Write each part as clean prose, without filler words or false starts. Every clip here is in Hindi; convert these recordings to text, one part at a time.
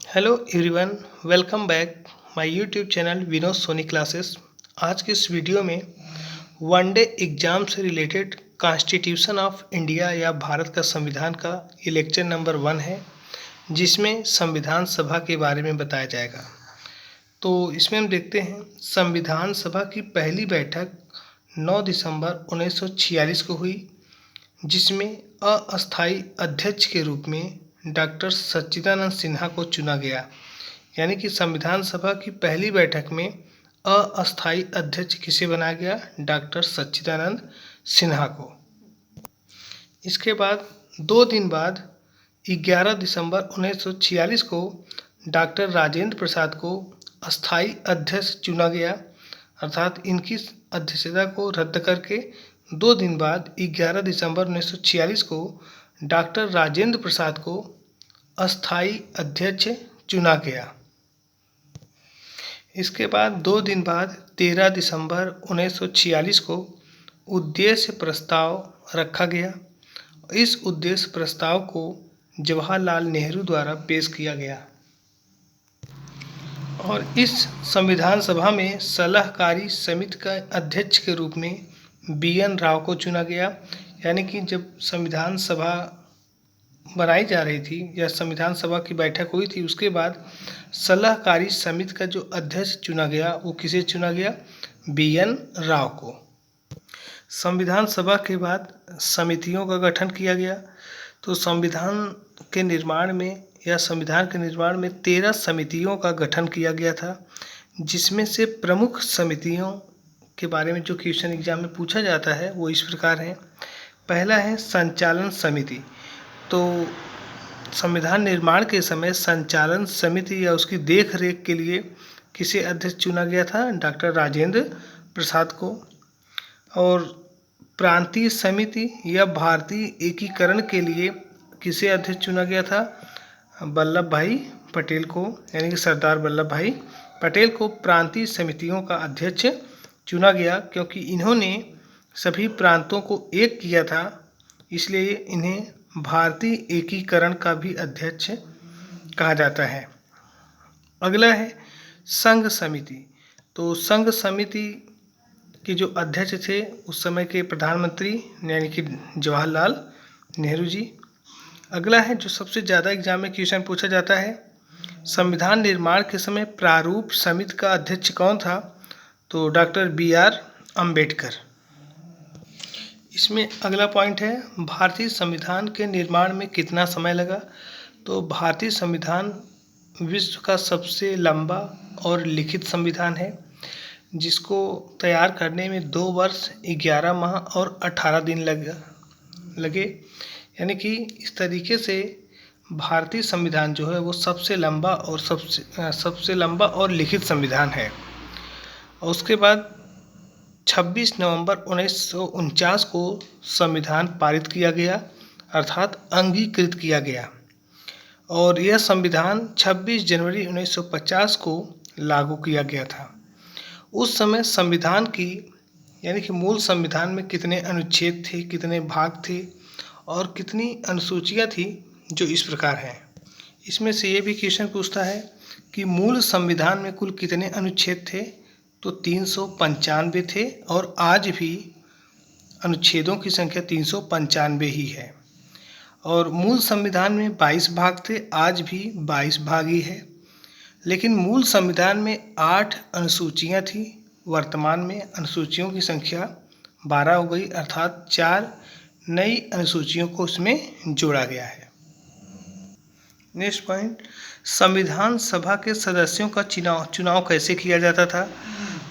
Hello everyone, welcome back my YouTube channel Vinod Soni classes. आज के इस वीडियो में वनडे एग्जाम से रिलेटेड कॉन्स्टिट्यूशन ऑफ इंडिया या भारत का संविधान का ये लेक्चर नंबर 1 है, जिसमें संविधान सभा के बारे में बताया जाएगा। तो इसमें हम देखते हैं संविधान सभा की पहली बैठक 9 दिसंबर 1946 को हुई, जिसमें अस्थायी अध्यक्ष के रूप में डॉक्टर सच्चिदानंद सिन्हा को चुना गया। यानी कि संविधान सभा की पहली बैठक में अस्थायी अध्यक्ष किसे बनाया गया? डॉक्टर सच्चिदानंद सिन्हा को। इसके बाद 2 दिन बाद 11 दिसंबर 1946 को डॉक्टर राजेंद्र प्रसाद को अस्थायी अध्यक्ष चुना गया, अर्थात इनकी अध्यक्षता को रद्द करके 2 दिन बाद 11 दिसंबर 1946 को डॉक्टर राजेंद्र प्रसाद को अस्थायी अध्यक्ष चुना गया। इसके बाद 2 दिन बाद 13 दिसंबर 1946 को उद्देश्य प्रस्ताव रखा गया। इस उद्देश्य प्रस्ताव को जवाहरलाल नेहरू द्वारा पेश किया गया और इस संविधान सभा में सलाहकारी समिति का अध्यक्ष के रूप में BN राव को चुना गया। यानी कि जब संविधान सभा बनाई जा रही थी या संविधान सभा की बैठक हुई थी, उसके बाद सलाहकारी समिति का जो अध्यक्ष चुना गया वो किसे चुना गया? BN राव को। संविधान सभा के बाद समितियों का गठन किया गया। तो संविधान के निर्माण में या संविधान के निर्माण में 13 समितियों का गठन किया गया था, जिसमें से प्रमुख समितियों के बारे में जो क्वेश्चन एग्जाम में पूछा जाता है वो इस प्रकार है। पहला है संचालन समिति। तो संविधान निर्माण के समय संचालन समिति या उसकी देख रेख के लिए किसे अध्यक्ष चुना गया था? डॉक्टर राजेंद्र प्रसाद को। और प्रांतीय समिति या भारतीय एकीकरण के लिए किसे अध्यक्ष चुना गया था? वल्लभ भाई पटेल को, यानी कि सरदार वल्लभ भाई पटेल को प्रांतीय समितियों का अध्यक्ष चुना गया, क्योंकि इन्होंने सभी प्रांतों को एक किया था, इसलिए इन्हें भारतीय एकीकरण का भी अध्यक्ष कहा जाता है। अगला है संघ समिति। तो संघ समिति के जो अध्यक्ष थे उस समय के प्रधानमंत्री यानी कि जवाहरलाल नेहरू जी। अगला है जो सबसे ज़्यादा एग्जाम में क्वेश्चन पूछा जाता है, संविधान निर्माण के समय प्रारूप समिति का अध्यक्ष कौन था? तो डॉक्टर BR अम्बेडकर। इसमें अगला पॉइंट है भारतीय संविधान के निर्माण में कितना समय लगा? तो भारतीय संविधान विश्व का सबसे लंबा और लिखित संविधान है, जिसको तैयार करने में 2 वर्ष 11 माह और 18 दिन लगे। यानी कि इस तरीके से भारतीय संविधान जो है वो सबसे लंबा और लिखित संविधान है। और उसके बाद 26 नवंबर 1949 को संविधान पारित किया गया, अर्थात अंगीकृत किया गया। और यह संविधान 26 जनवरी 1950 को लागू किया गया था। उस समय संविधान की यानी कि मूल संविधान में कितने अनुच्छेद थे, कितने भाग थे और कितनी अनुसूचियाँ थी, जो इस प्रकार हैं। इसमें से ये भी क्वेश्चन पूछता है कि मूल संविधान में कुल कितने अनुच्छेद थे? तो 395 थे और आज भी अनुच्छेदों की संख्या 395 ही है। और मूल संविधान में 22 भाग थे, आज भी 22 भाग ही है। लेकिन मूल संविधान में 8 अनुसूचियाँ थी, वर्तमान में अनुसूचियों की संख्या 12 हो गई, अर्थात 4 नई अनुसूचियों को उसमें जोड़ा गया है। नेक्स्ट पॉइंट, संविधान सभा के सदस्यों का चुनाव कैसे किया जाता था?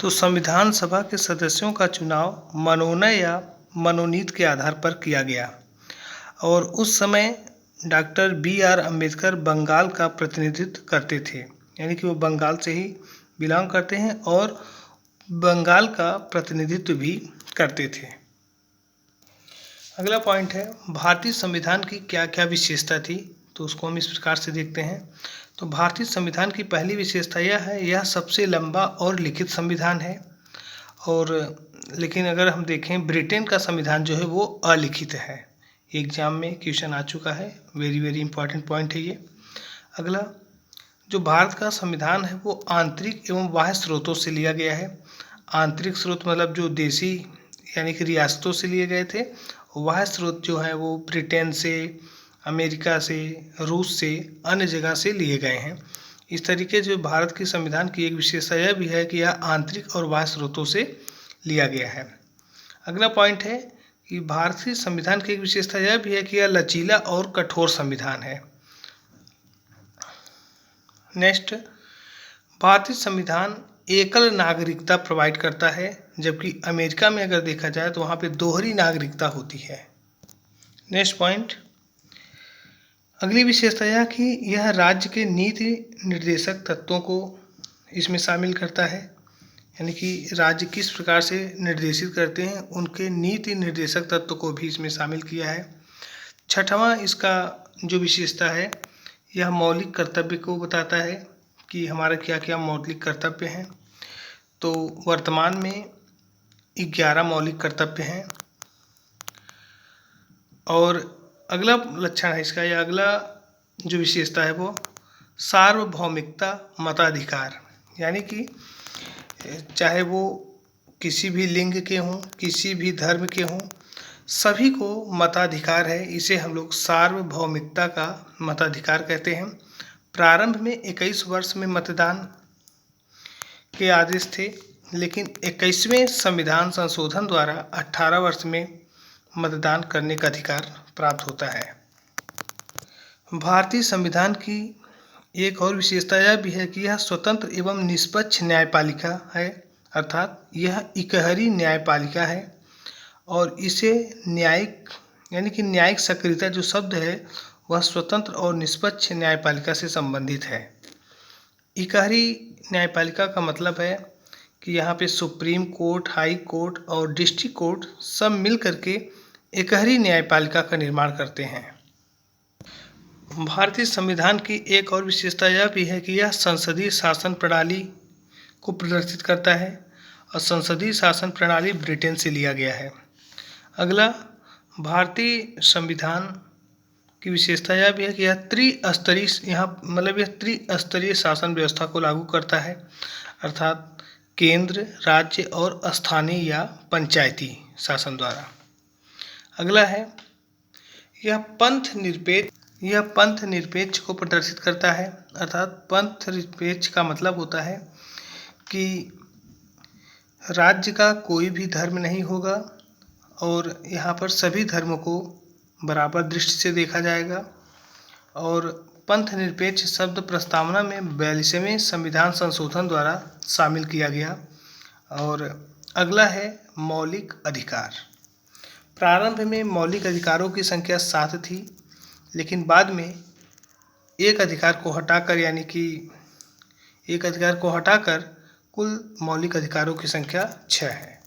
तो संविधान सभा के सदस्यों का चुनाव मनोनय या मनोनीत के आधार पर किया गया। और उस समय डॉक्टर BR अम्बेडकर बंगाल का प्रतिनिधित्व करते थे, यानी कि वो बंगाल से ही बिलोंग करते हैं और बंगाल का प्रतिनिधित्व भी करते थे। अगला पॉइंट है भारतीय संविधान की क्या क्या विशेषता थी? तो उसको हम इस प्रकार से देखते हैं। तो भारतीय संविधान की पहली विशेषता यह है, यह सबसे लंबा और लिखित संविधान है। और लेकिन अगर हम देखें ब्रिटेन का संविधान जो है वो अलिखित है। एग्जाम में क्वेश्चन आ चुका है, वेरी इंपॉर्टेंट पॉइंट है ये। अगला, जो भारत का संविधान है वो आंतरिक एवं बाह्य स्रोतों से लिया गया है। आंतरिक स्रोत मतलब जो देशी यानी कि रियासतों से लिए गए थे। बाह्य स्रोत जो है वो ब्रिटेन से, अमेरिका से, रूस से, अन्य जगह से लिए गए हैं। इस तरीके जो भारत के संविधान की एक विशेषता यह भी है कि यह आंतरिक और बाह्य स्रोतों से लिया गया है। अगला पॉइंट है कि भारतीय संविधान की एक विशेषता यह भी है कि यह लचीला और कठोर संविधान है। नेक्स्ट, भारतीय संविधान एकल नागरिकता प्रोवाइड करता है, जबकि अमेरिका में अगर देखा जाए तो वहाँ पे दोहरी नागरिकता होती है। नेक्स्ट पॉइंट, अगली विशेषता यह कि यह राज्य के नीति निर्देशक तत्वों को इसमें शामिल करता है, यानी कि राज्य किस प्रकार से निर्देशित करते हैं उनके नीति निर्देशक तत्व को भी इसमें शामिल किया है। छठवां इसका जो विशेषता है यह मौलिक कर्तव्य को बताता है कि हमारा क्या क्या मौलिक कर्तव्य हैं। तो वर्तमान में 11 मौलिक कर्तव्य हैं। और अगला लक्षण है इसका या अगला जो विशेषता है वो सार्वभौमिकता मताधिकार, यानी कि चाहे वो किसी भी लिंग के हों, किसी भी धर्म के हों, सभी को मताधिकार है। इसे हम लोग सार्वभौमिकता का मताधिकार कहते हैं। प्रारंभ में 21 वर्ष में मतदान के आदेश थे, लेकिन 21वें संविधान संशोधन द्वारा 18 वर्ष में मतदान करने का अधिकार प्राप्त होता है। भारतीय संविधान की एक और विशेषता यह भी है कि यह स्वतंत्र एवं निष्पक्ष न्यायपालिका है, अर्थात यह इकहरी न्यायपालिका है और इसे न्यायिक यानी कि न्यायिक सक्रियता जो शब्द है वह स्वतंत्र और निष्पक्ष न्यायपालिका से संबंधित है। इकहरी न्यायपालिका का मतलब है कि यहाँ पे सुप्रीम कोर्ट, हाई कोर्ट और डिस्ट्रिक्ट कोर्ट सब मिल करके इकहरी न्यायपालिका का निर्माण करते हैं। भारतीय संविधान की एक और विशेषता यह भी है कि यह संसदीय शासन प्रणाली को प्रदर्शित करता है और संसदीय शासन प्रणाली ब्रिटेन से लिया गया है। अगला, भारतीय संविधान की विशेषता यह भी है कि यह त्रिस्तरीय शासन व्यवस्था को लागू करता है, अर्थात केंद्र, राज्य और स्थानीय या पंचायती शासन द्वारा। अगला है, यह पंथ निरपेक्ष को प्रदर्शित करता है, अर्थात पंथ निरपेक्ष का मतलब होता है कि राज्य का कोई भी धर्म नहीं होगा और यहाँ पर सभी धर्मों को बराबर दृष्टि से देखा जाएगा। और पंथ निरपेक्ष शब्द प्रस्तावना में 42वें संविधान संशोधन द्वारा शामिल किया गया। और अगला है मौलिक अधिकार। प्रारंभ में मौलिक अधिकारों की संख्या 7 थी, लेकिन बाद में एक अधिकार को हटाकर कुल मौलिक अधिकारों की संख्या 6 है।